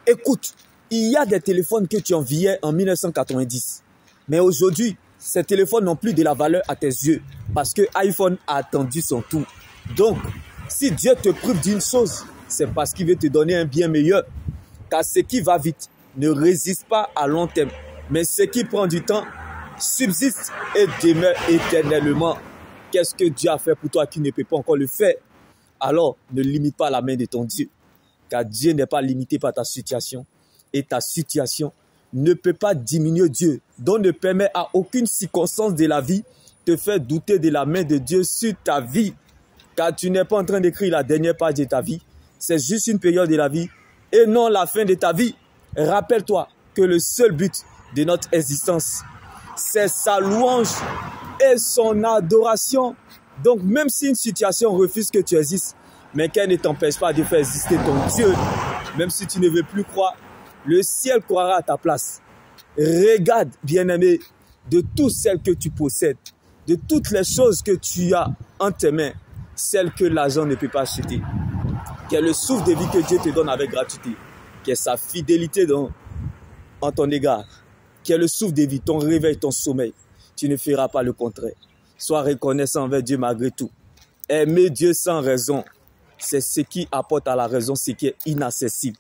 Écoute, il y a des téléphones que tu enviais en 1990. Mais aujourd'hui, ces téléphones n'ont plus de la valeur à tes yeux parce que iPhone a attendu son tour. Donc, si Dieu te prive d'une chose, c'est parce qu'il veut te donner un bien meilleur. Car ce qui va vite ne résiste pas à long terme. Mais ce qui prend du temps subsiste et demeure éternellement. Qu'est-ce que Dieu a fait pour toi qui ne peut pas encore le faire? Alors, ne limite pas la main de ton Dieu. Car Dieu n'est pas limité par ta situation. Et ta situation ne peut pas diminuer Dieu. Donc ne permet à aucune circonstance de la vie te faire douter de la main de Dieu sur ta vie. Car tu n'es pas en train d'écrire la dernière page de ta vie. C'est juste une période de la vie et non la fin de ta vie. Rappelle-toi que le seul but de notre existence, c'est sa louange et son adoration. Donc même si une situation refuse que tu existes, mais qu'elle ne t'empêche pas de faire exister ton Dieu, même si tu ne veux plus croire, le ciel croira à ta place. Regarde, bien-aimé, de tout celles que tu possèdes, de toutes les choses que tu as en tes mains, celles que l'argent ne peut pas acheter, qui est le souffle de vie que Dieu te donne avec gratuité, qui est sa fidélité en ton égard, qui est le souffle de vie, ton réveil, ton sommeil. Tu ne feras pas le contraire. Sois reconnaissant envers Dieu malgré tout. Aimer Dieu sans raison, c'est ce qui apporte à la raison ce qui est inaccessible.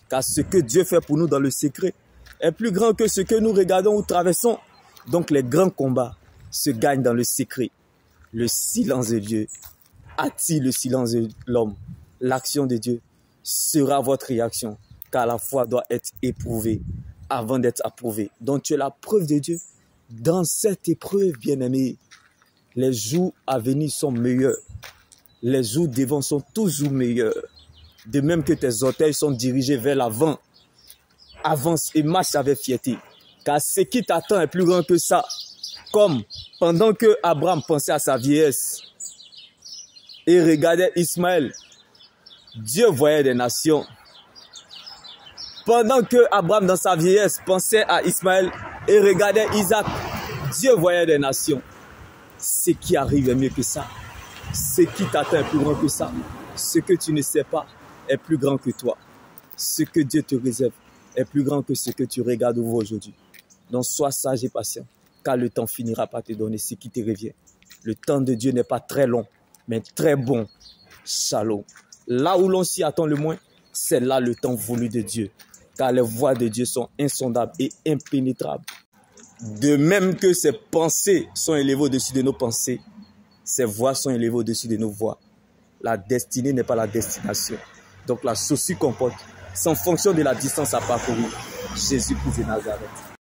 Car ce que Dieu fait pour nous dans le secret est plus grand que ce que nous regardons ou traversons. Donc les grands combats se gagnent dans le secret. Le silence de Dieu attire le silence de l'homme. L'action de Dieu sera votre réaction. Car la foi doit être éprouvée avant d'être approuvée. Donc tu es la preuve de Dieu. Dans cette épreuve, bien-aimé, les jours à venir sont meilleurs. Les jours devant sont toujours meilleurs. De même que tes orteils sont dirigés vers l'avant. Avance et marche avec fierté. Car ce qui t'attend est plus grand que ça. Comme pendant que Abraham pensait à sa vieillesse et regardait Ismaël, Dieu voyait des nations. Pendant que Abraham dans sa vieillesse pensait à Ismaël et regardait Isaac, Dieu voyait des nations. Ce qui arrive est mieux que ça. Ce qui t'attend est plus grand que ça. Ce que tu ne sais pas est plus grand que toi. Ce que Dieu te réserve est plus grand que ce que tu regardes ou vois aujourd'hui. Donc sois sage et patient, car le temps finira par te donner ce qui te revient. Le temps de Dieu n'est pas très long, mais très bon. Shalom. Là où l'on s'y attend le moins, c'est là le temps voulu de Dieu. Car les voies de Dieu sont insondables et impénétrables. De même que ses pensées sont élevées au-dessus de nos pensées, ses voies sont élevées au-dessus de nos voies. La destinée n'est pas la destination. Donc la chose s'y comporte, c'est en fonction de la distance à parcourir. Jésus-Christ de Nazareth.